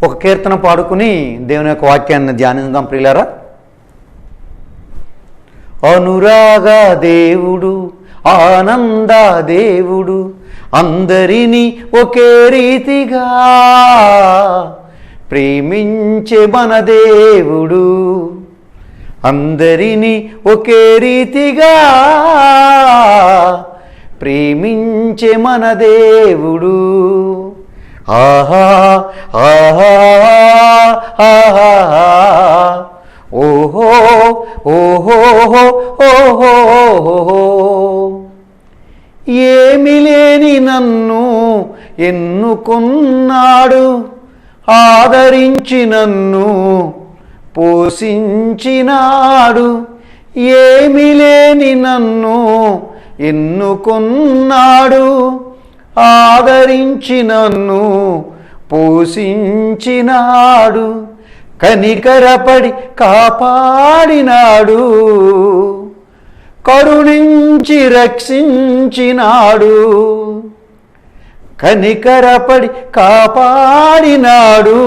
ఒక కీర్తన పాడుకుని దేవుని యొక్క వాక్యాన్ని ధ్యానిద్దాం ప్రియులారా. అనురాగ దేవుడు, ఆనంద దేవుడు, అందరినీ ఒకే రీతిగా ప్రేమించే మన దేవుడు, అందరినీ ఒకే రీతిగా ప్రేమించే మన దేవుడు. ఆహా ఆహా ఆహా ఓహో ఓహో ఓహో. ఏమి లేని నన్ను ఎన్నుకున్నాడు, ఆదరించి నన్ను పోషించినాడు. ఏమి లేని నన్ను ఎన్నుకున్నాడు, ఆదరించి నన్ను పోషించినాడు. కనికరపడి కాపాడినాడు, కరుణించి రక్షించినాడు. కనికరపడి కాపాడినాడు,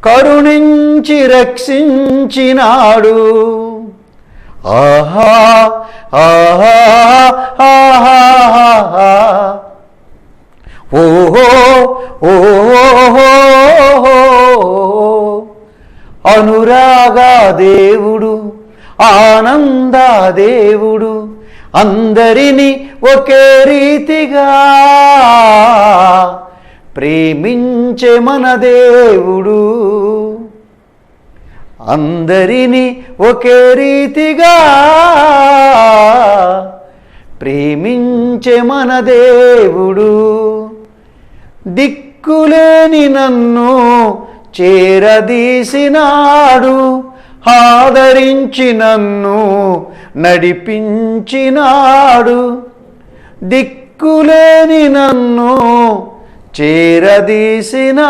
కరుణించి రక్షించినాడు. ఆహా ఆహా ఆహా ఓహో ఓహో. అనురాగ దేవుడు, ఆనంద దేవుడు, అందరినీ ఒకే రీతిగా ప్రేమించే మన దేవుడు, అందరినీ ఒకే రీతిగా ప్రేమించే మన దేవుడు. దిక్కులేని నన్ను చేరదీసినాడు, ఆదరించి నన్ను నడిపించినాడు. దిక్కులేని నన్ను చేరదీసినాడు,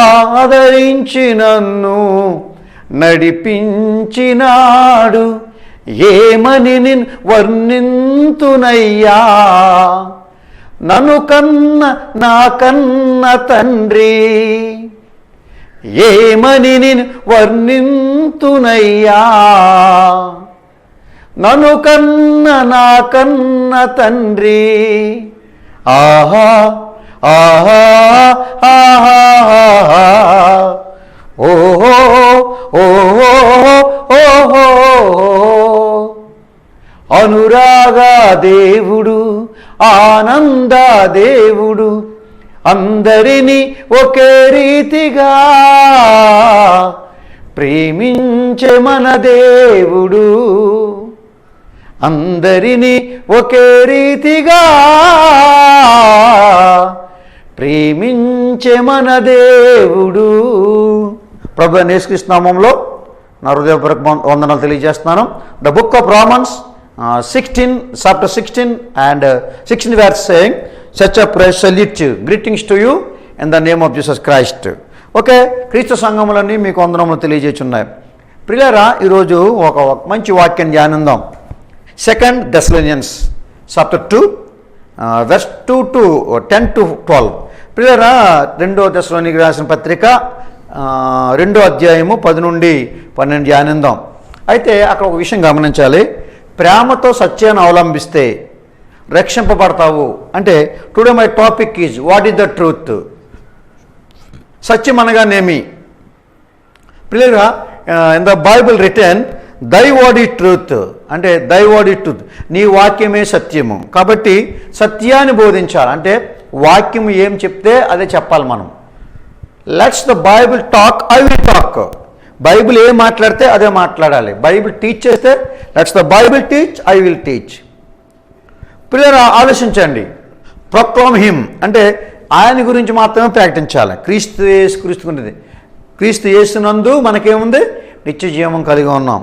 ఆదరించి నన్ను నడిపించినాడు. ఏమని నిన్ను వర్ణింతునయ్యా, నన్ను కన్న నా కన్న తండ్రి. ఏమని నిన్ను వర్ణింతునయ్యా, నన్ను కన్న నా కన్న తండ్రి. ఆహా ఆహా ఆహా ఓహో ఓహో ఓహో. అనురాగ దేవుడు, ఆనంద దేవుడు, అందరినీ ఒకే రీతిగా ప్రేమించే మన దేవుడు, అందరినీ ఒకే రీతిగా ప్రేమించే మన దేవుడు. ప్రభువైన యేసుక్రీస్తు నామములో నా హృదయపూర్వక వందనాలు తెలియజేస్తున్నాను. The book of Romans 16 chapter 16 and 16 verse saying, such a prayer salute you, greetings to you in the name of Jesus Christ. Okay, క్రీస్తు సంఘములన్నీ మీకు వందనములు తెలియజేస్తున్నాయి. ప్రియులారా, ఈరోజు ఒక మంచి వాక్యం ధ్యానిద్దాం. 2 Thessalonians chapter 2 verse 2 to 10 to 12. ప్రియులారా, 2వ తెస్సలోనికీ రాసిన పత్రిక 2వ అధ్యాయము 10 నుండి 12 ధ్యానిద్దాం. అయితే అక్కడ ఒక విషయం గమనించాలి. ప్రేమతో సత్యాన్ని అవలంబిస్తే రక్షింపబడతావు అంటే, today my topic is what is the truth. సత్యం అనగానేమి? ప్రియులారా, in the Bible return thy word is truth అంటే, దై వర్డ్ ఈజ్ ట్రూత్, నీ వాక్యమే సత్యము. కాబట్టి సత్యాన్ని బోధించాలి అంటే వాక్యం ఏం చెప్తే అదే చెప్పాలి మనం. Let's the Bible talk, I will talk. Bible ఏం మాట్లాడితే అదే మాట్లాడాలి. బైబిల్ టీచ్ చేస్తే let's the Bible teach, I will teach. ప్రియులారా, ఆలోచించండి. ప్రొక్లామ్ హిమ్ అంటే ఆయన గురించి మాత్రమే ప్రకటించాలి. క్రీస్తు యేసుక్రీస్తుకున్నది, క్రీస్తు యేసునందు మనకేముంది? నిత్య జీవం కలిగి ఉన్నాం.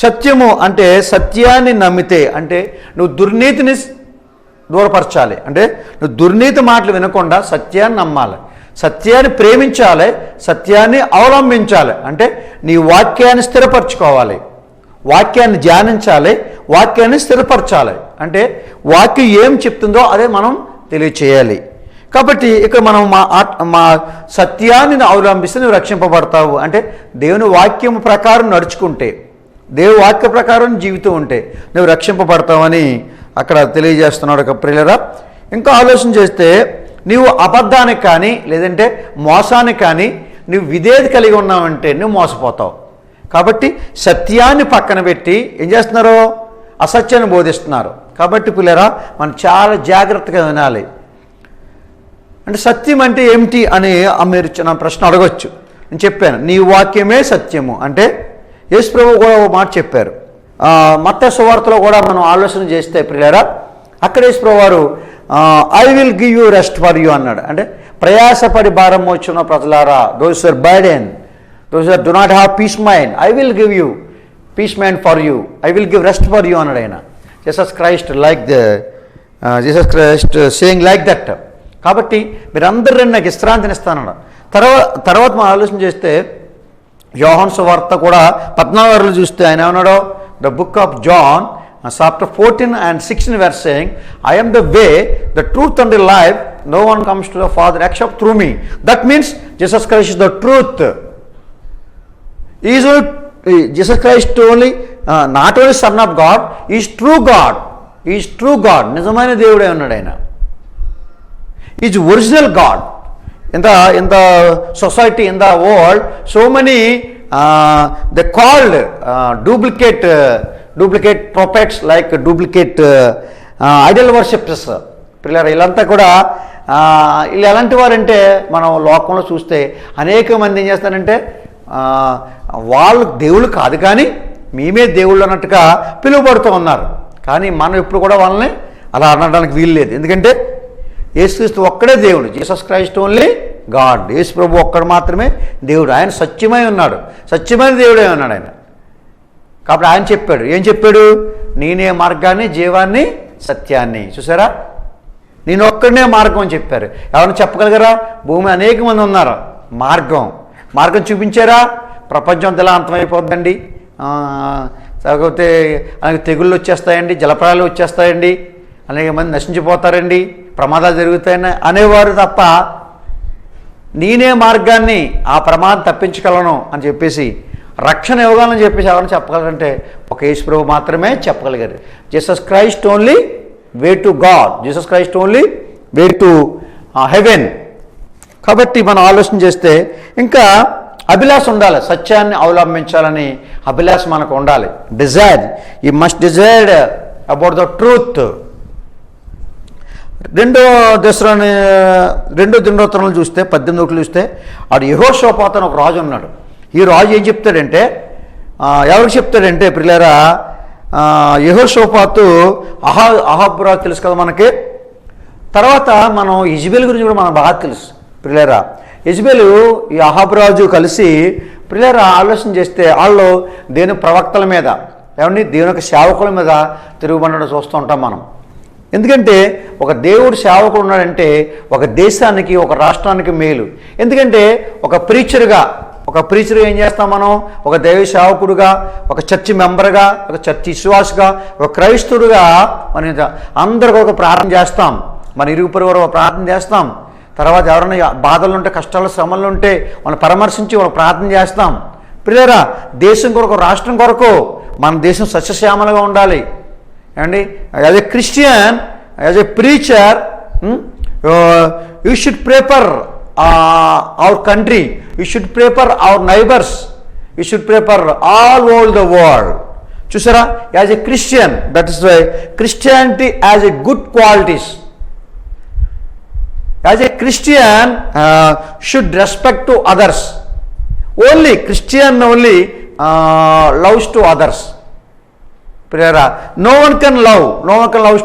సత్యము అంటే సత్యాన్ని నమ్మితే అంటే నువ్వు దుర్నీతిని దూరపరచాలి. అంటే నువ్వు దుర్నీతి మాటలు వినకుండా సత్యాన్ని నమ్మాలి, సత్యాన్ని ప్రేమించాలి, సత్యాన్ని అవలంబించాలి. అంటే నీ వాక్యాన్ని స్థిరపరచుకోవాలి, వాక్యాన్ని ధ్యానించాలి, వాక్యాన్ని స్థిరపరచాలి. అంటే వాక్యం ఏం చెప్తుందో అదే మనం తెలియచేయాలి. కాబట్టి ఇక్కడ మనం మా సత్యాన్ని అవలంబిస్తే నువ్వు రక్షింపబడతావు అంటే దేవుని వాక్యం ప్రకారం నడుచుకుంటే, దేవుని వాక్య ప్రకారం జీవితం ఉంటే నువ్వు రక్షింపబడతావని అక్కడ తెలియజేస్తున్నాడు ఒక ప్రియులరా. ఇంకా ఆలోచన చేస్తే నీవు అబద్ధానికి కానీ లేదంటే మోసానికి కానీ నువ్వు విధేయత కలిగి ఉన్నావంటే నువ్వు మోసపోతావు. కాబట్టి సత్యాన్ని పక్కన పెట్టి ఏం చేస్తున్నారు? అసత్యాన్ని బోధిస్తున్నారు. కాబట్టి పిల్లరా మనం చాలా జాగ్రత్తగా వినాలి. అంటే సత్యం అంటే ఏమిటి అని మీరు నా ప్రశ్న అడగొచ్చు. నేను చెప్పాను నీ వాక్యమే సత్యము అంటే యేసు ప్రభువు కూడా ఒక మాట చెప్పారు. మత్తయి సువార్తలో కూడా మనం ఆలోచన చేస్తే పిల్లరా అక్కడ యేసు ప్రభువు వారు I will give you rest for you అన్నాడు. అంటే ప్రయాసపడి భారం మోచున్న ప్రజలారా, those are burden, those are do not have peace mind, I will give you peace mind for you, I will give rest for you అన్నాడు ఆయన. Jesus Christ saying like that. కాబట్టి మీరందరూ నాకు విశ్రాంతిని ఇస్తానన్నాడు. తర్వాత మనం ఆలోచన చేస్తే యోహాను సువార్త కూడా 14 చూస్తే ఆయన ఏమన్నాడు? The book of John chapter 14 and 16 verse saying, I am the way, the truth and the life, no one comes to the Father except through me. That means Jesus Christ is the truth. Jesus Christ only, not only Son of God, he is true God. He is true God. నిజమైన దేవుడే ఉన్నాడు ఆయన. He is original God. In the society, in the world, so many they called duplicate prophets, like duplicate idol worshippers. పిల్లలు వీళ్ళంతా కూడా వీళ్ళు ఎలాంటి వారంటే మనం లోకంలో చూస్తే అనేక మంది ఏం చేస్తారంటే వాళ్ళు దేవుళ్ళు కాదు కానీ మేమే దేవుళ్ళు అన్నట్టుగా పిలువబడుతూ ఉన్నారు. కానీ మనం ఎప్పుడు కూడా వాళ్ళని అలా అనడానికి వీలు లేదు. ఎందుకంటే యేసుక్రీస్తు ఒక్కడే దేవుడు, జీసస్ క్రైస్ట్ ఓన్లీ గాడ్. యేసు ప్రభు ఒక్కడు మాత్రమే దేవుడు. ఆయన సత్యమై ఉన్నాడు, సత్యమైన దేవుడే ఉన్నాడు ఆయన. కాబట్టి ఆయన చెప్పాడు, ఏం చెప్పాడు? నేనే మార్గాన్ని, జీవాన్ని, సత్యాన్ని. చూసారా, నేను ఒక్కడనే మార్గం అని చెప్పారు. ఎవరైనా చెప్పగలిగారా? భూమి అనేక మంది ఉన్నారు, మార్గం చూపించారా? ప్రపంచం అంతా ఎలా అంతమైపోద్దండి, కాకపోతే అనేక తెగుళ్ళు వచ్చేస్తాయండి, జలప్రాయాలు వచ్చేస్తాయండి, అనేక మంది నశించిపోతారండి, ప్రమాదాలు జరుగుతాయని అనేవారు తప్ప నేనే మార్గాన్ని, ఆ ప్రమాదం తప్పించగలను అని చెప్పేసి రక్షణ ఇవ్వగలని చెప్పేసి ఎవరైనా చెప్పగలరంటే ఒక యేసు ప్రభు మాత్రమే చెప్పగలిగారు. Jesus Christ only way to God, Jesus Christ only way to heaven. కాబట్టి మనం ఆలోచన చేస్తే ఇంకా అభిలాష ఉండాలి, సత్యాన్ని అవలంబించాలని అభిలాష మనకు ఉండాలి. Desire, you must desired about the truth. రెండో దినోత్తరాలు చూస్తే 18 చూస్తే ఆడు యెహోషాపాతు అని ఒక రాజు ఉన్నాడు. ఈ రాజు ఏం చెప్తాడంటే, ఎవరికి చెప్తాడంటే ప్రియులారా, యెహోషాపాతు అహాబు రాజు తెలుసు కదా మనకి. తర్వాత మనం యెజబెల్ గురించి కూడా మనకు బాగా తెలుసు ప్రియులారా. యెజబెలు ఈ అహాబు రాజు కలిసి ప్రియులారా ఆలోచన చేస్తే వాళ్ళు దేవుని ప్రవక్తల మీద, ఏమండి దేవుని యొక్క సేవకుల మీద తిరుగుబడడం చూస్తూ ఉంటాం మనం. ఎందుకంటే ఒక దేవుడు సేవకుడు ఉన్నాడంటే ఒక దేశానికి, ఒక రాష్ట్రానికి మేలు. ఎందుకంటే ఒక ప్రీచర్గా ఏం చేస్తాం మనం? ఒక దైవ సేవకుడుగా, ఒక చర్చి మెంబర్గా, ఒక చర్చి విశ్వాసగా, ఒక క్రైస్తవుడుగా మనం అందరికీ ఒక ప్రార్థన చేస్తాం, మన ఇరుగు పొరుగు ఒక ప్రార్థన చేస్తాం. తర్వాత ఎవరైనా బాధలు ఉంటే, కష్టాలు, శ్రమలు ఉంటే వాళ్ళని పరామర్శించి వాళ్ళకి ప్రార్థన చేస్తాం. ప్రియులారా, దేశం కొరకు, రాష్ట్రం కొరకు మన దేశం సస్యశ్యామలుగా ఉండాలి. అండి, as a Christian, as a preacher, you should prepare our country, you should prepare our neighbours, you should prepare all over the world. చూసారా, as a Christian, that is why Christianity as a good qualities. As a Christian should respect to others. Only Christian only loves to others. No one can love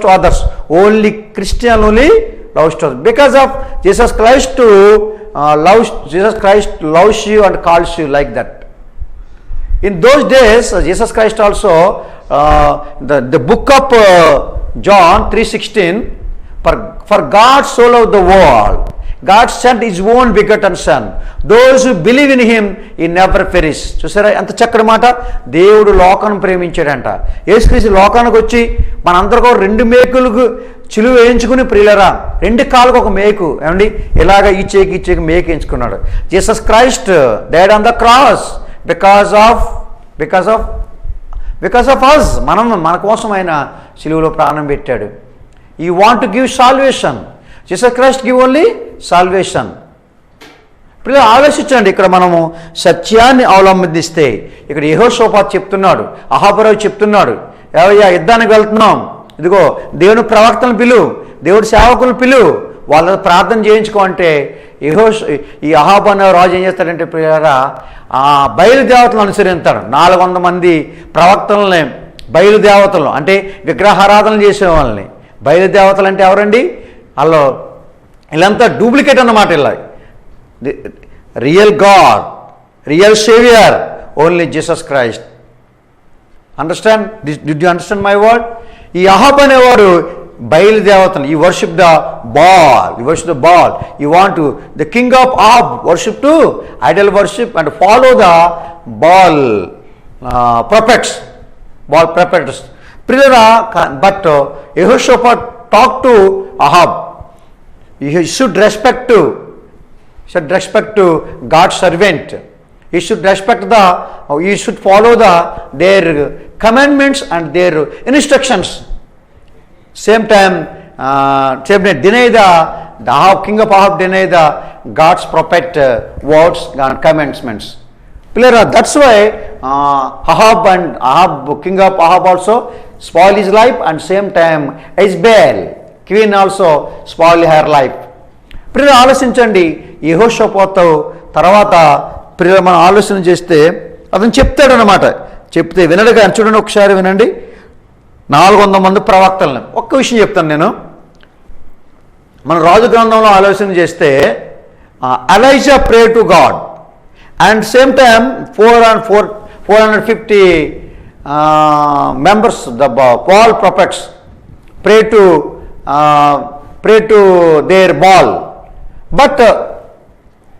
to others. Only Christian only loves to others. Because of Jesus Christ loves you and calls you like that. In those days, Jesus Chrisst also, the book of John 3:16, for God so loved the world, God sent his own begotten son, those who believe in him he never perish. చూసారా ఎంత చక్కటి మాట. దేవుడు లోకాన్ని ప్రేమించాడంట. యేసుక్రీస్తు లోకానికి వచ్చి మనందరికీ 2 మేకులకు చిలువ వేయించుకుని ప్రియులరా 2 కాళ్ళకు ఒక మేకు ఏమండి ఇలాగ ఈ చేకి మేకు ఎంచుకున్నాడు. Jesus Christ died on the cross because of us. మన కోసం ఆయన సిలువలో ప్రాణం పెట్టాడు. You want to give salvation, Jesus Christ give only salvation. ఇప్పుడు ఆలోచించండి, ఇక్కడ మనము సత్యాన్ని అవలంబిస్తే ఇక్కడ యెహోషాపాతు చెప్తున్నాడు, అహాబరావు చెప్తున్నాడు, ఏవయ్యా యుద్ధానికి వెళ్తున్నాం, ఇదిగో దేవుని ప్రవక్తలను పిలువు, దేవుడి సేవకులను పిలువు, వాళ్ళ ప్రార్థన చేయించుకో అంటే ఈ అహాబు అనే రాజు ఏం చేస్తాడంటే ప్రియారా ఆ బయలుదేవతలను అనుసరిస్తాడు. 400 మంది ప్రవక్తలని బయలుదేవతలు అంటే విగ్రహారాధన చేసే వాళ్ళని. బయలుదేవతలు అంటే ఎవరండి? వాళ్ళు వీళ్ళంతా డూప్లికేట్ అన్నమాట. ఇలా real God, real saviour only Jesus Christ. Understand? Did you understand my word? ఈ అహాబ్ అనేవారు బయలుదేవతలు. ఈ worship the Baal, you want to the king of Ahab worship to idol worship and follow the Baal prophets. ప్రియరా, but యెహోషాపాతు talk to Ahab. He should respect to God's servant. He should follow their commandments and their instructions. Same time, deny the king of Ahab deny the God's prophet words and commandments. That's why king of Ahab also spoil his life, and same time Jezebel queen also spoil her life. ప్రియులు ఆలోచించండి, యెహోషాపాతు తర్వాత ప్రియులు మనం ఆలోచన చేస్తే అతను చెప్తాడనమాట. చెప్తే వినడు కానీ చూడండి, ఒకసారి వినండి. 400 మంది ప్రవక్తలను. ఒక్క విషయం చెప్తాను నేను. మన రాజు గ్రంథంలో ఆలోచన చేస్తే Elijah pray to God and same time 450 members, the Baal prophets pray to their Baal, but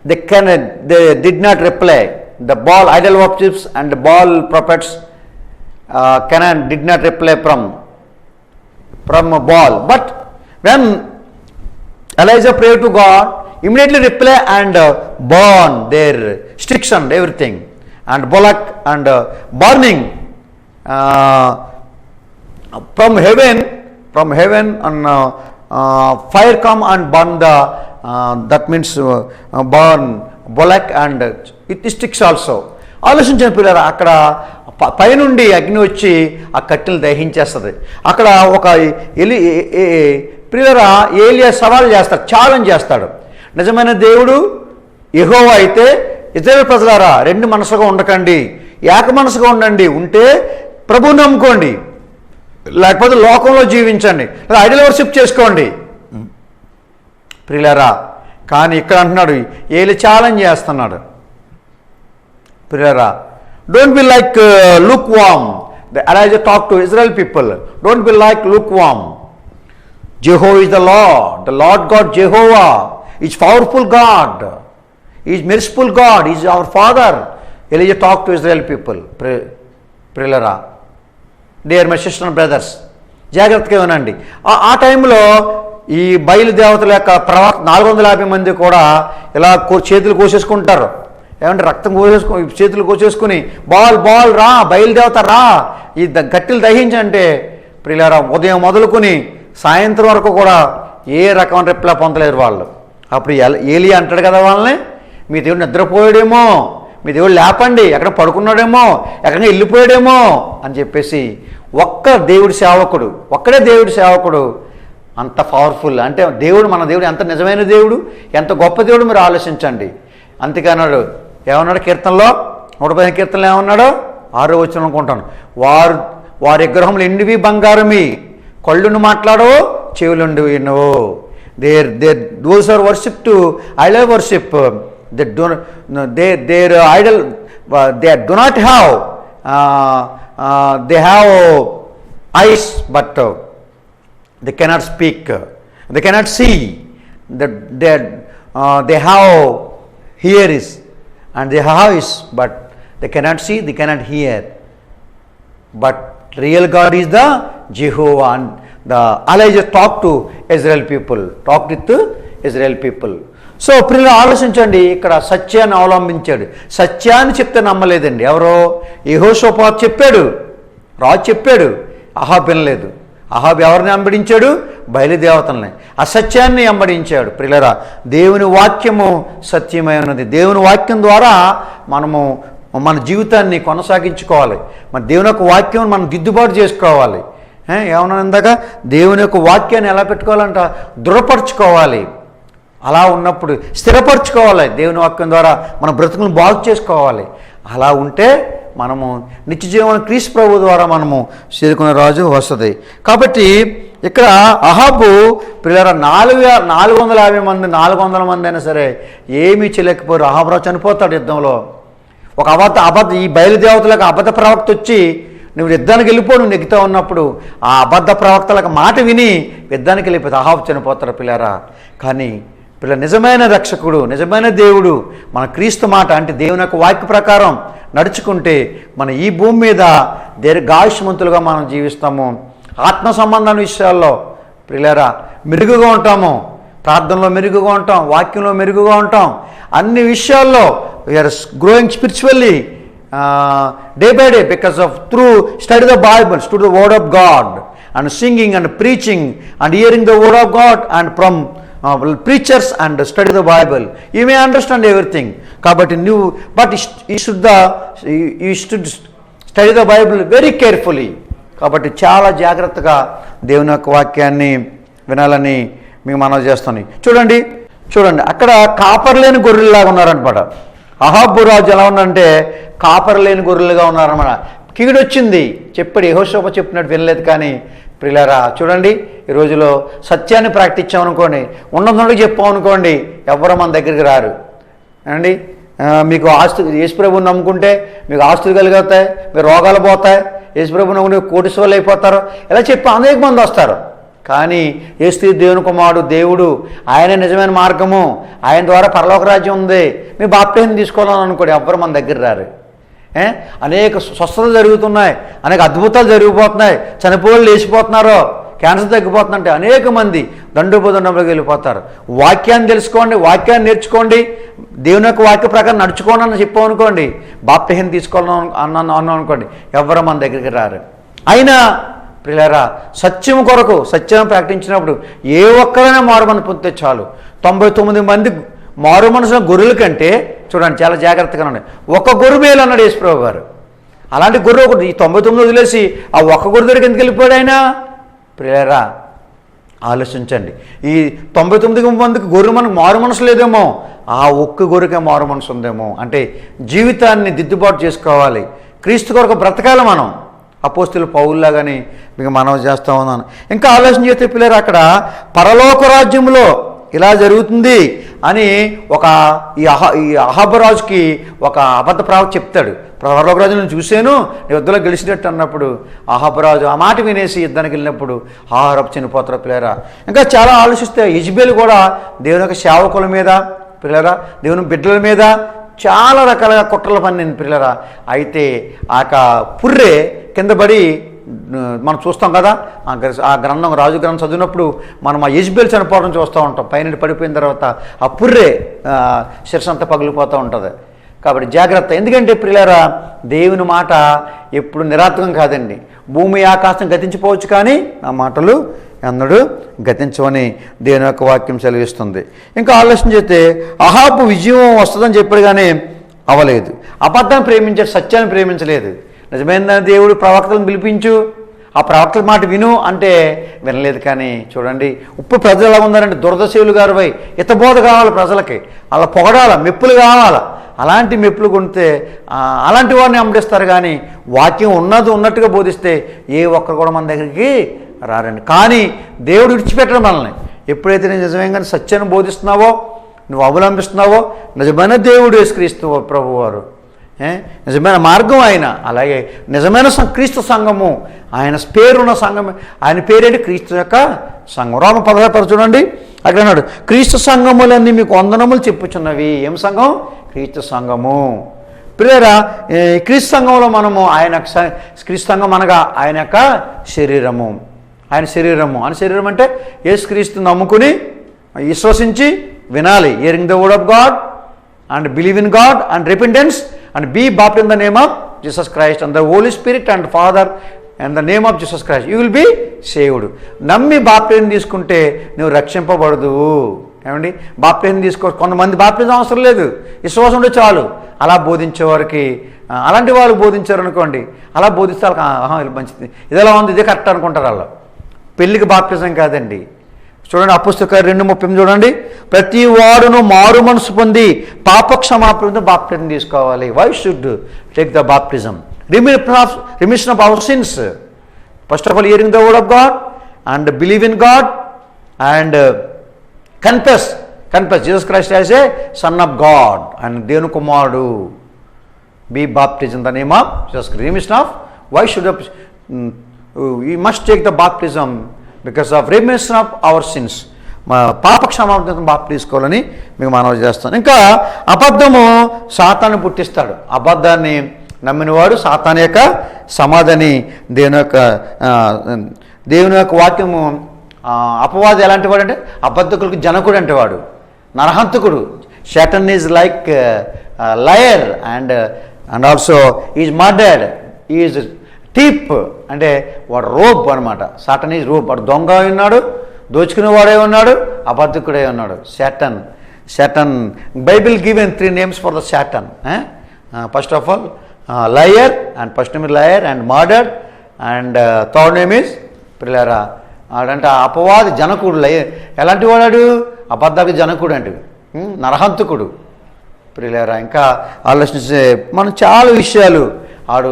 they did not reply. The Baal idol worshippers and the Baal prophets did not reply from Baal. But when Elijah prayed to God, immediately reply and burn their sticks and everything, and bullock and burning from heaven and fire come and burn that means burn bullock and it sticks also. ఆలోచించిన పిల్లలు, అక్కడ పైనుండి అగ్ని వచ్చి ఆ కట్టెలు దహించేస్తుంది. అక్కడ ఒక పిల్లరా ఏలియా సవాల్ చేస్తాడు, ఛాలెంజ్ చేస్తాడు. నిజమైన దేవుడు యెహోవా అయితే ఇశ్రాయేలు ప్రజలారా 2 మనసుగా ఉండకండి, ఏక మనసుగా ఉండండి. ఉంటే ప్రభువుని నమ్ముకోండి, లేకపోతే లోకంలో జీవించండి, లేదా ఐడల్ వర్షిప్ చేసుకోండి ప్రియులారా. కానీ ఇక్కడ అంటున్నాడు, ఏలి ఛాలెంజ్ చేస్తున్నాడు. ప్రియులారా, don't be like look warm. The Elijah talk to Israel people, don't be like lukewarm. Jehovah is the Lord God Jehovah is powerful God, he is merciful God, he is our Father. Elijah talk to Israel people. ప్రియులారా, dear my sister and brothers, జాగ్రత్తగా వినండి. ఆ టైంలో ఈ బయలుదేవతల యొక్క ప్రవక్త 450 మంది కూడా ఇలా చేతులు కోసేసుకుంటారు. ఏమంటే రక్తం చేతులు కోసేసుకుని బాల్ రా, బయలుదేవత రా, ఈ గట్టిలు దహించంటే ప్రియులారా ఉదయం మొదలుకొని సాయంత్రం వరకు కూడా ఏ రకమైన రిప్లై పొందలేరు వాళ్ళు. అప్పుడు ఏలియా అంటాడు కదా వాళ్ళని, మీ దేవుడు నిద్రపోయాడేమో, మీ దేవుడు లేపండి, ఎక్కడ పడుకున్నాడేమో, ఎక్కడికి వెళ్ళిపోయాడేమో అని చెప్పేసి ఒక్కడే దేవుడి సేవకుడు అంత పవర్ఫుల్. అంటే మన దేవుడు ఎంత నిజమైన దేవుడు, ఎంత గొప్ప దేవుడు మీరు ఆలోచించండి. అందుకన్నాడు, ఏమన్నాడు కీర్తనలో 115 కీర్తనలో ఏమన్నాడు? 6వ వచనం అనుకుంటాను, వారి విగ్రహములు ఎండివి బంగారమి, కళ్ళును మాట్లాడవో చెవులుండి వినవో. those are worship to idol worship. Their idol, they do not have they have eyes but they cannot speak, they cannot see. They have ears and they have eyes but they cannot see, they cannot hear. But real God is the Jehovah, and the Elijah talk to Israel people. So ప్రియులు ఆలోచించండి, ఇక్కడ సత్యాన్ని అవలంబించాడు. సత్యాన్ని చెప్తే నమ్మలేదండి. ఎవరో యెహోషాపాతు చెప్పాడు, రాజు చెప్పాడు, అహాబు వినలేదు. అహాబు ఎవరిని వెంబడించాడు? బయలుదేవతల్ని, అసత్యాన్ని వెంబడించాడు. ప్రియులరా, దేవుని వాక్యము సత్యమై ఉన్నది. దేవుని వాక్యం ద్వారా మనము మన జీవితాన్ని కొనసాగించుకోవాలి. మన దేవుని యొక్క వాక్యం మనం దిద్దుబాటు చేసుకోవాలి. ఏమన్నా ఇందాక దేవుని యొక్క వాక్యాన్ని ఎలా పెట్టుకోవాలంట? దృఢపరచుకోవాలి. అలా ఉన్నప్పుడు స్థిరపరచుకోవాలి. దేవుని వాక్యం ద్వారా మన బ్రతుకులను బాగు చేసుకోవాలి. అలా ఉంటే మనము నిత్య జీవన క్రీస్తు ప్రభు ద్వారా మనము చేరుకునే రాజు వస్తుంది. కాబట్టి ఇక్కడ అహాబు ప్రియులారా 450 మంది 400 మంది అయినా సరే ఏమీ చేయలేకపోయారు. అహాబు రాజు చనిపోతాడు యుద్ధంలో. ఒక అబద్ధ ఈ బయలుదేవతలకు అబద్ధ ప్రవక్త వచ్చి నువ్వు యుద్ధానికి వెళ్ళిపో, నువ్వు నెగ్గుతూ ఉన్నప్పుడు ఆ అబద్ధ ప్రవక్తలకు మాట విని యుద్ధానికి వెళ్ళిపోతే అహాబు చనిపోతాడు పిల్లారా. కానీ పిల్ల నిజమైన రక్షకుడు, నిజమైన దేవుడు మన క్రీస్తు మాట అంటే దేవుని యొక్క వాక్య ప్రకారం నడుచుకుంటే మన ఈ భూమి మీద దీర్ఘాయుష్మంతులుగా మనం జీవిస్తాము. ఆత్మ సంబంధం విషయాల్లో ప్రియులారా మెరుగుగా ఉంటాము. ప్రార్థనలో మెరుగుగా ఉంటాం, వాక్యంలో మెరుగుగా ఉంటాం. అన్ని విషయాల్లో we are growing spiritually day by day because of through study the Bible, study the word of God and singing and preaching and hearing the word of God and from preachers and study the Bible, you may understand everything. కాబట్టి నువ్వు you should study the Bible very carefully. కాబట్టి చాలా జాగ్రత్తగా దేవుని యొక్క వాక్యాన్ని వినాలని మీకు మనవి చేస్తాను. చూడండి అక్కడ కాపర్ లేని గొర్రెల్లాగా ఉన్నారనమాట. అహాబు రాజు ఎలా ఉందంటే కాపర్ లేని గొర్రెలుగా ఉన్నారన్నమాట. కీడొచ్చింది చెప్పాడు, యెహోషాపాతు చెప్పినట్టు వినలేదు. కానీ ప్రియులారా చూడండి, ఈ రోజులో సత్యాన్ని ప్రాక్టించామనుకోండి, ఉన్నదొండకి చెప్పామనుకోండి, ఎవరు మన దగ్గరికి రారు అండి. మీకు యేసుప్రభుని నమ్ముకుంటే మీకు ఆస్తులు కలిగవుతాయి, మీరు రోగాలు పోతాయి, యేసుప్రభుని నమ్ముకుంటే కోటీశ్వరులు అయిపోతారు, ఇలా చెప్పి అనేక మంది వస్తారు. కానీ యేసు దేవుని కుమారుడు, దేవుడు, ఆయనే నిజమైన మార్గము, ఆయన ద్వారా పరలోక రాజ్యం ఉంది, మీ బాప్తిసం తీసుకోవాలని అనుకోండి, ఎవ్వరు మన దగ్గర రారు. అనేక స్వస్థతలు జరుగుతున్నాయి, అనేక అద్భుతాలు జరిగిపోతున్నాయి, చనిపోళ్ళు లేచిపోతున్నారు, క్యాన్సర్ తగ్గిపోతుందంటే అనేక మంది దండోపదండంలోకి వెళ్ళిపోతారు. వాక్యాన్ని తెలుసుకోండి, వాక్యాన్ని నేర్చుకోండి, దేవుని యొక్క వాక్య ప్రకారం నడుచుకోండి అని చెప్పామనుకోండి, బాప్తిసం తీసుకోవాలని అన్నాం అనుకోండి, ఎవరు మన దగ్గరికి రారు. అయినా ప్రియులారా సత్యం కొరకు సత్యం ప్రకటించినప్పుడు ఏ ఒక్కరైనా మారుమని పొందితే చాలు. 99 మంది మారు మనసులో గొర్రెల కంటే చూడండి చాలా జాగ్రత్తగా ఉన్నాయి. ఒక గొర్రె మేలు అన్నాడు యేసుప్రభు గారు. అలాంటి గొర్రె ఒకటి, ఈ 99 వదిలేసి ఆ ఒక్క గొర్రె దగ్గరికి ఎందుకు వెళ్ళిపోయాడు ఆయన? ప్రియులారా ఆలోచించండి, ఈ 99 మందికి గొర్రె మనకు మారు మనసు లేదేమో, ఆ ఒక్క గొర్రెకే మారు మనసు ఉందేమో. అంటే జీవితాన్ని దిద్దుబాటు చేసుకోవాలి, క్రీస్తు కొరకు బ్రతకాలి మనం. అపోస్తులు పౌలులాగాని మీకు మనవి చేస్తూ ఉన్నాను. ఇంకా ఆలోచన చేస్తే పిల్లలు అక్కడ పరలోక రాజ్యంలో ఇలా జరుగుతుంది అని ఈ అహాబు రాజుకి ఒక అబద్ధ ప్రవక్త చెప్తాడు. పరలోక రాజు నేను చూశాను, నీ యుద్ధంలో గెలిచినట్టు అన్నప్పుడు అహాబు రాజు ఆ మాట వినేసి యుద్ధానికి వెళ్ళినప్పుడు ఆహారపు చనిపోతారు పిల్లరా. ఇంకా చాలా ఆలోచిస్తే యెజబెలు కూడా దేవుని యొక్క సేవకుల మీద పిల్లరా, దేవుని బిడ్డల మీద చాలా రకాలుగా కుట్రలు పన్నింది పిల్లరా. అయితే ఆ పుర్రె కింద పడి మనం చూస్తాం కదా, ఆ గ్రంథం రాజు గ్రంథం చదివినప్పుడు మనం ఆ యెజబెల్ చనిపోవడం చూస్తూ ఉంటాం. పైన పడిపోయిన తర్వాత ఆ పుర్రె శిరసంతా పగిలిపోతూ ఉంటుంది. కాబట్టి జాగ్రత్త. ఎందుకంటే ప్రియులారా దేవుని మాట ఎప్పుడు నిరార్థకం కాదండి. భూమి ఆకాశం గతించిపోవచ్చు కానీ నా మాటలు అన్నాడు గతించమని దేవుని యొక్క వాక్యం సెలవిస్తుంది. ఇంకా ఆలోచన చేస్తే అహాబు విజయం వస్తుందని చెప్పాడు కానీ అవ్వలేదు. అబద్ధాన్ని ప్రేమించాడు, సత్యాన్ని ప్రేమించలేదు. నిజమైన దేవుడు ప్రవక్తలను పిలిపించు, ఆ ప్రవక్తల మాట విను అంటే వినలేదు. కానీ చూడండి ఇప్పుడు ప్రజలు ఎలా ఉన్నారంటే దురదశేవులు గారు పోయి హితబోధ కావాలి ప్రజలకి, అలా పొగడాల, మెప్పులు కావాలా, అలాంటి మెప్పులు కొంటే అలాంటి వారిని అమ్మడిస్తారు. కానీ వాక్యం ఉన్నట్టుగా బోధిస్తే ఏ ఒక్కరు కూడా మన దగ్గరికి రారండి. కానీ దేవుడు విడిచిపెట్టడం మనల్ని. ఎప్పుడైతే నేను నిజంగా సత్యాన్ని బోధిస్తున్నావో, నువ్వు అవలంబిస్తున్నావో, నిజమైన దేవుడు యేసుక్రీస్తు ప్రభువారు, నిజమైన మార్గం ఆయన, అలాగే నిజమైన క్రీస్తు సంఘము, ఆయన పేరున్న సంఘం, ఆయన పేరేంటి? క్రీస్తు యొక్క సంఘం. రోమ 16 చూడండి, అక్కడ అన్నాడు క్రీస్తు సంఘములన్నీ మీకు వందనములు చెప్పుచున్నవి. ఏం సంఘం? క్రీస్తు సంఘము. ప్రియరా క్రీస్తు సంఘంలో మనము క్రీస్తు సంఘం అనగా ఆయన యొక్క శరీరము, ఆయన శరీరము. ఆయన శరీరం అంటే యేసుక్రీస్తుని నమ్ముకుని విశ్వసించి వినాలి. Hearing the word of God and believe in God and repentance and be baptism in the name of Jesus Christ and the Holy Spirit and Father and the name of Jesus Christ you will be saved. నమ్మి baptism తీసుకుంటే నువ్వు రక్షింపబడదు. ఏమండి, baptism తీసుకో. కొంతమంది baptism అవసరం లేదు, విశ్వాసం ఉంటే చాలు. అలా బోధించే వారికి, అలాంటి వాళ్ళు బోధించారు అనుకోండి, అలా బోధిస్తే ఇది మంచిది, ఇది ఎలా ఉంది, ఇదే కరెక్ట్ అనుకుంటారు. వాళ్ళు పెళ్ళికి బాప్టిజం కాదండి. చూడండి అపుస్తకాలు 2:30 చూడండి. ప్రతి వాడును మారు మనసు పొంది పాప క్షమాపణతో బాప్టిజం తీసుకోవాలి. Why should take the baptism? Remission of our sins. First of all hearing the word of God and believe in God and confess Jesus Christ as a son of God and దేవుని కుమారుడు. Be baptism the name of Jesus Christ. Remission of why should you must take the baptism because of remission of our sins. పాప క్షమాపణ baptism తీసుకోవాలని మీకు మనవి చేస్తాను. ఇంకా అబద్ధము సాతాను పుట్టిస్తాడు. అబద్ధాన్ని నమ్మినవాడు సాతాను యొక్క సమాధిని దేవుని యొక్క వాక్యము. అపవాది ఎలాంటి వాడు అంటే అబద్ధకులకు జనకుడు అంటే వాడు, నరహంతకుడు. Satan is like liar and also is murdered, is thief అంటే వాడు రోబ్ అనమాట. Satan is rob. వాడు దొంగ ఉన్నాడు, దోచుకునేవాడే ఉన్నాడు, అబద్ధకుడే ఉన్నాడు. Satan Bible given 3 names for the Satan. First of all liar and first name is liar and murdered and third name is పిల్లరా ఆడంటే అపవాది జనకుడు. ఎలాంటి వాడాడు? అబద్ధకు జనకుడు అంటే నరహంతకుడు. ప్రియులారా ఇంకా ఆలోచిస్తే మనం చాలా విషయాలు ఆడు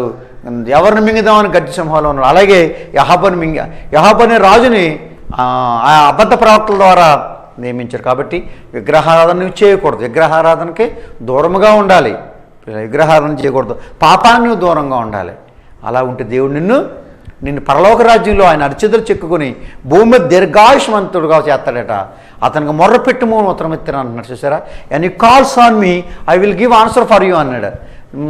ఎవరిని మింగుదామని గట్టి సింహాలు ఉన్నాడు. అలాగే యహాబు అనే రాజుని ఆ అబద్ధ ప్రవక్తల ద్వారా నియమించారు. కాబట్టి విగ్రహారాధన చేయకూడదు, విగ్రహారాధనకి దూరంగా ఉండాలి. విగ్రహారాధన చేయకూడదు, పాపాన్ని దూరంగా ఉండాలి. అలా ఉంటే దేవుడు నిన్ను పరలోక రాజ్యంలో ఆయన అరిచేతులు చెక్కుని భూమి మీద దీర్ఘాయుష్మంతుడుగా చేస్తాడట. అతనికి మొర్ర పెట్టుము ఉత్తరం ఇస్తాను అంటున్నాడు. చూసారా? And you calls on me I will give answer for you అన్నాడు.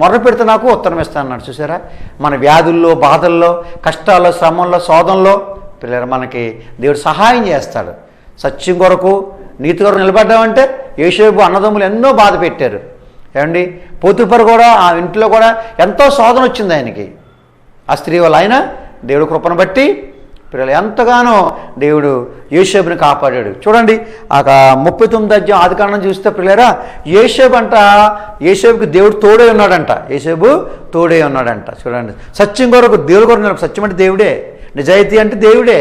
మొర్ర పెడితే నాకు ఉత్తరం ఇస్తాను అన్నాడు. చూసారా? మన వ్యాధుల్లో, బాధల్లో, కష్టాల్లో, శ్రమంలో, శోధనలో పిల్లలు మనకి దేవుడు సహాయం చేస్తాడు. సత్యం కొరకు, నీతి కొరకు నిలబడ్డామంటే యోసేపు అన్నదమ్ములు ఎన్నో బాధ పెట్టారు. ఏమండి, పోతిఫరు కూడా ఆ ఇంట్లో కూడా ఎంతో శోధన వచ్చింది ఆయనకి. ఆ స్త్రీ వల్ల ఆయన దేవుడు కృపను బట్టి పిల్లలు ఎంతగానో దేవుడు యోసేపుని కాపాడాడు. చూడండి ఆ 39 అధ్యాయం ఆదికాండం చూస్తే పిల్లరా, యోసేపుకి దేవుడు తోడే ఉన్నాడంట. యోసేపు తోడే ఉన్నాడంట. చూడండి, సత్యం కొరకు దేవుడు కొరకు. సత్యం అంటే దేవుడే, నిజాయితీ అంటే దేవుడే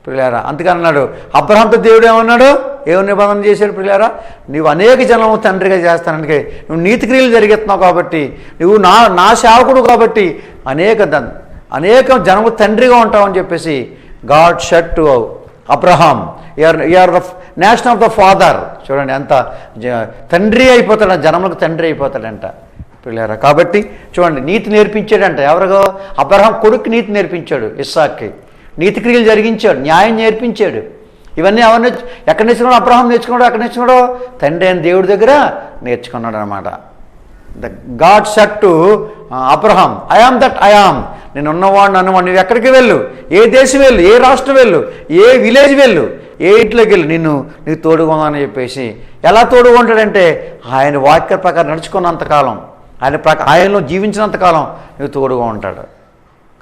పిల్లారా. అందుకని అన్నాడు అబ్రహాంతో దేవుడు ఏమన్నాడు, ఏమో నిబంధన చేశాడు పిల్లారా, నీవు అనేక జనము తండ్రిగా చేస్తానంటే నువ్వు నీతి క్రియలు జరిగేస్తున్నావు కాబట్టి, నువ్వు నా సేవకుడు కాబట్టి అనేక జనము తండ్రిగా ఉంటావని చెప్పేసి God said to Abraham, you are the nation of the father. చూడండి ఎంత తండ్రి అయిపోతాడు, జనములకు తండ్రి అయిపోతాడంట పిల్లారా. కాబట్టి చూడండి నీతి నేర్పించాడంట. ఎవరిగో అబ్రహాం కొడుకు నీతి నేర్పించాడు, ఇస్సాక్కి నీతి క్రియలు జరిగించాడు, న్యాయం నేర్పించాడు. ఇవన్నీ ఎవరిని ఎక్కడ నేర్చుకున్నాడు? అబ్రహాం నేర్చుకున్నాడు. ఎక్కడ నేర్చుకున్నాడు? తండ్రి అయిన దేవుడి దగ్గర నేర్చుకున్నాడు అనమాట. The God said to Abraham, I am that I am. నేను ఉన్నవాడు అన్నవాడు, నువ్వు ఎక్కడికి వెళ్ళు, ఏ దేశం వెళ్ళు, ఏ రాష్ట్రం వెళ్ళు, ఏ విలేజ్ వెళ్ళు, ఏ ఇంట్లోకి వెళ్ళు, నీకు తోడుగా ఉందని చెప్పేసి. ఎలా తోడుగా ఉంటాడంటే ఆయన వాక్య ప్రకారం నడుచుకున్నంతకాలం, ఆయనలో జీవించినంతకాలం నువ్వు తోడుగా ఉంటాడు.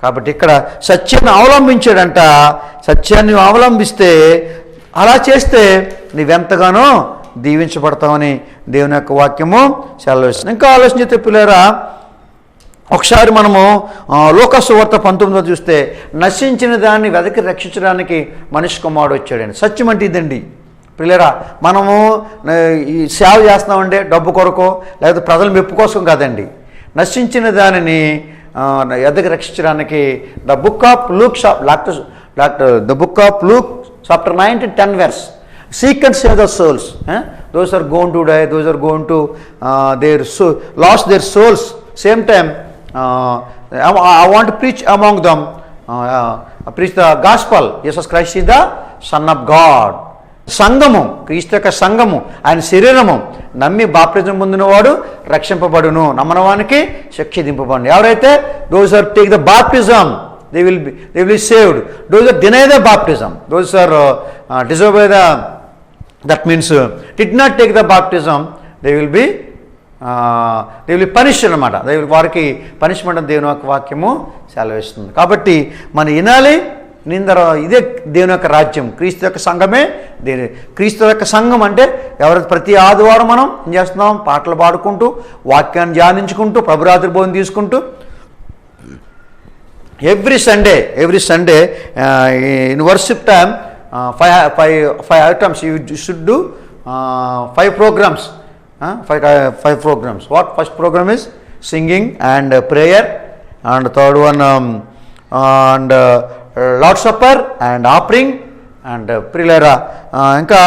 కాబట్టి ఇక్కడ సత్యాన్ని అవలంబించాడంట. సత్యాన్ని అవలంబిస్తే, అలా చేస్తే నువ్వెంతగానో దీవించబడతామని దేవుని యొక్క వాక్యము సెలవిస్తుంది. ఇంకా ఆలోచించే పిల్లరా, ఒకసారి మనము లోకాసు వార్త 19 చూస్తే నశించిన దాన్ని వెదకి రక్షించడానికి మనిషి కుమారుడు వచ్చాడండి. సత్యం అంటే ఇదండి పిల్లరా. మనము ఈ సేవ చేస్తున్నామంటే డబ్బు కొరకో లేకపోతే ప్రజల మెప్పు కోసం కాదండి. నశించిన దానిని ఎదకి రక్షించడానికి the book of Luke the book of Luke chapter 9-10 verse. Seek and save the souls. Those are going to die. Those are going to lost their souls. Same time, I want to preach among them. Preach the gospel. Jesus Christ is the Son of God. సంఘము, క్రీస్తు యొక్క సంఘము, ఆయన శరీరము నమ్మి బాప్తిజం పొందినవాడు రక్షింపబడును, నమ్మనవానికి శిక్ష దింపబడును. ఎవరైతే those who take the baptism, they will be saved. Those that deny the baptism, those are disobey the, that means did not take the baptism, they will be punish అనమాట. వారికి పనిష్మెంట్ దేవుని యొక్క వాక్యము సెలవిస్తుంది. కాబట్టి మనం వినాలి. ఇదే దేవుని యొక్క రాజ్యం, క్రీస్తు యొక్క సంఘమే. క్రీస్తు యొక్క సంఘం అంటే ఎవరైతే ప్రతి ఆదివారం మనం ఏం చేస్తున్నాం, పాటలు పాడుకుంటూ, వాక్యాన్ని ధ్యానించుకుంటూ, ప్రభురాత్రి భోజనం తీసుకుంటూ, every Sunday in worship time five items you should do, 5 programs. 5 programs. What first program is singing and prayer, and third one and Lord's Supper and offering and ప్రియులారా ఇంకా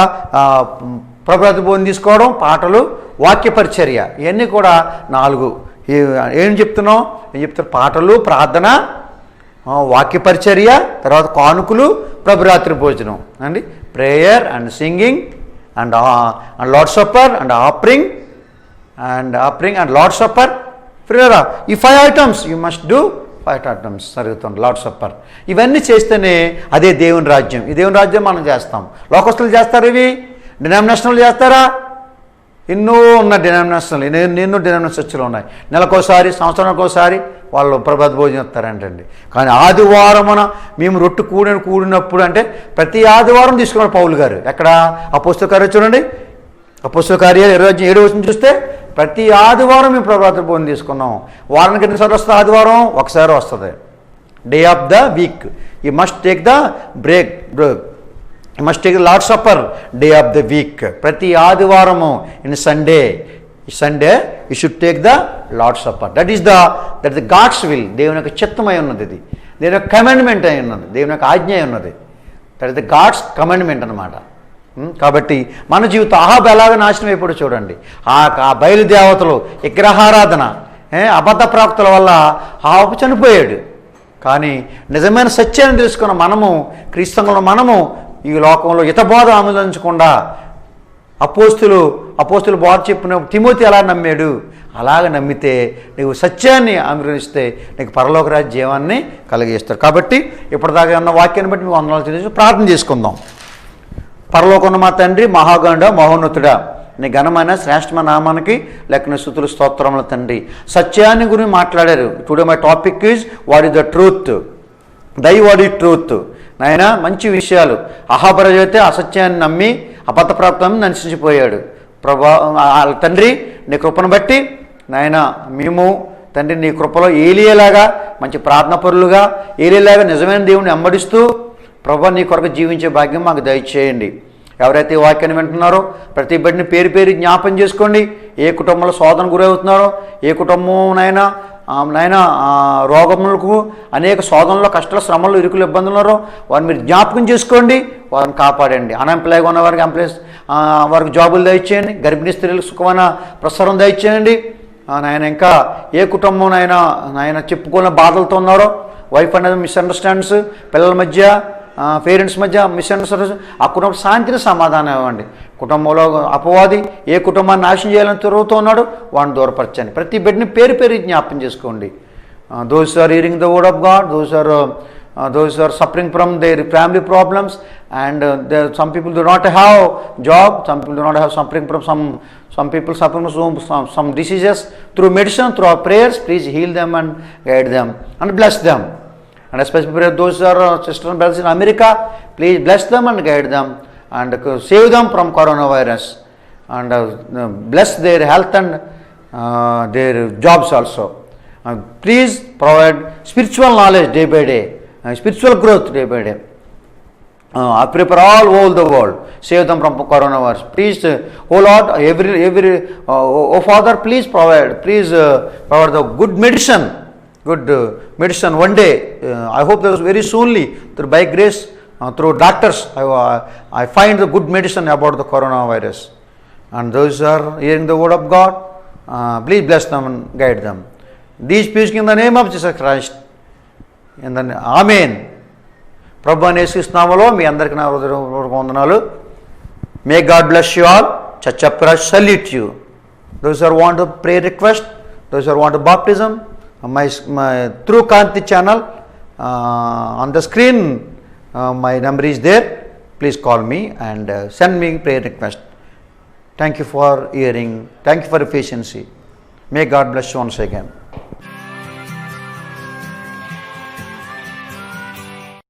ప్రభురాత్రి భోజనం తీసుకోవడం, పాటలు, వాక్య పరిచర్య, ఇవన్నీ కూడా 4. ఏం చెప్తున్నాం? పాటలు, ప్రార్థన, వాక్య పరిచర్య, తర్వాత కానుకలు, ప్రభురాత్రి భోజనం అండి. Prayer and singing and lord supper and offering and lord supper. ప్రియులారా ఈ 5 items you must do. 5 items జరుగుతుంది లార్డ్ సప్పర్. ఇవన్నీ చేస్తేనే అదే దేవుని రాజ్యం. ఈ దేవుని రాజ్యం మనం చేస్తాం. లోకస్తులు చేస్తారు, ఇవి డినామినేషనల్ చేస్తారా? ఎన్నో ఉన్న డినామినేషనల్, ఎన్నో డినామినేషన్ చర్చలు ఉన్నాయి. నెలకోసారి, సంవత్సరానికి ఒకసారి వాళ్ళు ప్రభాత భోజనం ఇస్తారంటండి. కానీ ఆదివారమున మేము రొట్టు కూడినప్పుడు అంటే ప్రతి ఆదివారం తీసుకున్నాడు పౌలు గారు. ఎక్కడ? అపోస్తల కార్యాలు చూడండి, అపోస్తల కార్యాలు 7 చూస్తే ప్రతి ఆదివారం మేము ప్రభాత భోజనం తీసుకున్నాం. వారానికి ఎన్నిసార్లు వస్తుంది? ఆదివారం ఒకసారి వస్తుంది. Day of the week you must take the break, you must take the Lord supper day of the week. ప్రతి ఆదివారము in Sunday you should take the Lord supper. That the God's will. దేవుని యొక్క చిత్తమై ఉన్నది, ఇది దేవుని యొక్క commandment అయి ఉన్నది, దేవుని యొక్క ఆజ్ఞ అయి ఉన్నది. That is the God's commandment అనమాట. కాబట్టి మన జీవితం అహాబ్ ఎలాగ నాశనం అయిపోయి చూడండి. ఆ బయలుదేవతలు, విగ్రహారాధన, అబద్ధ ప్రాప్తుల వల్ల అహాబు చనిపోయాడు. కానీ నిజమైన సత్యాన్ని తెలుసుకున్న మనము, క్రీస్తులో మనము ఈ లోకంలో హితబోధ ఆమోదించకుండా అపోస్తులు బోధ చెప్పిన తిమోతి ఎలా నమ్మాడు, అలాగ నమ్మితే నీవు సత్యాన్ని అనుగ్రహిస్తే నీకు పరలోక రాజ్య జీవాన్ని కలిగిస్తారు. కాబట్టి ఇప్పటిదాకా ఉన్న వాక్యాన్ని బట్టి మీకు వందనాలు తెలియజేసి ప్రార్థన చేసుకుందాం. పరలోకమున్న మా తండ్రి, మహాగణుడా, మహోన్నతుడా, నీ ఘనమైన శ్రేష్టమైన నామానికి లెక్కన స్తుతులు, స్తోత్రముల తండ్రి. సత్యాన్ని గురించి మాట్లాడారు. Today my topic is what is the truth, what is truth. నాయన మంచి విషయాలు. అహాబరజు అయితే అసత్యాన్ని నమ్మి అబద్ధ ప్రాప్తం నశించిపోయాడు. తండ్రి నీ కృపను బట్టి నాయన మేము తండ్రి నీ కృపలో ఏలియేలాగా మంచి ప్రార్థన పరులుగా, ఏలియేలాగా నిజమైన దేవుని వెంబడిస్తూ నీ కొరకు జీవించే భాగ్యం మాకు దయచేయండి. ఎవరైతే ఈ వాక్యాన్ని వింటున్నారో ప్రతి బిడ్డని పేరు జ్ఞాపం చేసుకోండి. ఏ కుటుంబంలో శోధన గురవుతున్నారో, ఏ కుటుంబం నాయన రోగములకు అనేక శోధనలో, కష్టాల, శ్రమలు, ఇరుకులు, ఇబ్బందులు ఉన్నారో వారిని మీరు జ్ఞాపకం చేసుకోండి, వారిని కాపాడండి. అన్ఎంప్లాయ్గా ఉన్న వారికి వారికి జాబులు దయచేయండి. గర్భిణీ స్త్రీలకు సుఖమైన ప్రసరం దయచేయండి. నాయన ఇంకా ఏ కుటుంబం నాయన చెప్పుకున్న బాధలతో ఉన్నారో, వైఫ్ అనేది మిస్అండర్స్టాండ్స్, పిల్లల మధ్య, పేరెంట్స్ మధ్య మిస్అండర్స్టాండ్స్, ఆ కుటుంబం శాంతిని సమాధానం ఇవ్వండి. కుటుంబంలో అపవాది ఏ కుటుంబాన్ని నాశనం చేయాలని తిరుగుతూ ఉన్నాడు, వాడిని దూరపరచండి. ప్రతి బిడ్డని పేరు జ్ఞాపకం చేసుకోండి. Those are hearing the word of God, those are suffering from their family problems, and some people do not have job, some people do not have suffering from some people suffering from some diseases. Through medicine, through our prayers, please heal them and guide them and bless them. And especially for those are sisters and brothers in America, please bless them and guide them and save them from coronavirus, and bless their health and their jobs also. Please provide spiritual knowledge day by day, spiritual growth day by day. I pray for all over the world, save them from coronavirus. Please, oh Lord, every oh Father, please provide the good medicine one day. I hope that very soonly, by grace, through doctors, I find the good medicine about the coronavirus. And those are hearing the word of God, please bless them and guide them. These speaking in the name of Jesus Christ. Amen. ప్రభు అనే యేసు నామములో మీ అందరికీ నా హృదయపూర్వక వందనాలు. May God bless you all. Church of Christ salute you. Those who want to pray request, those who want to baptism, my through Kanti channel, on the screen, my number is there. Please call me and send me prayer request. Thank you for hearing. Thank you for your patience. May God bless you once again.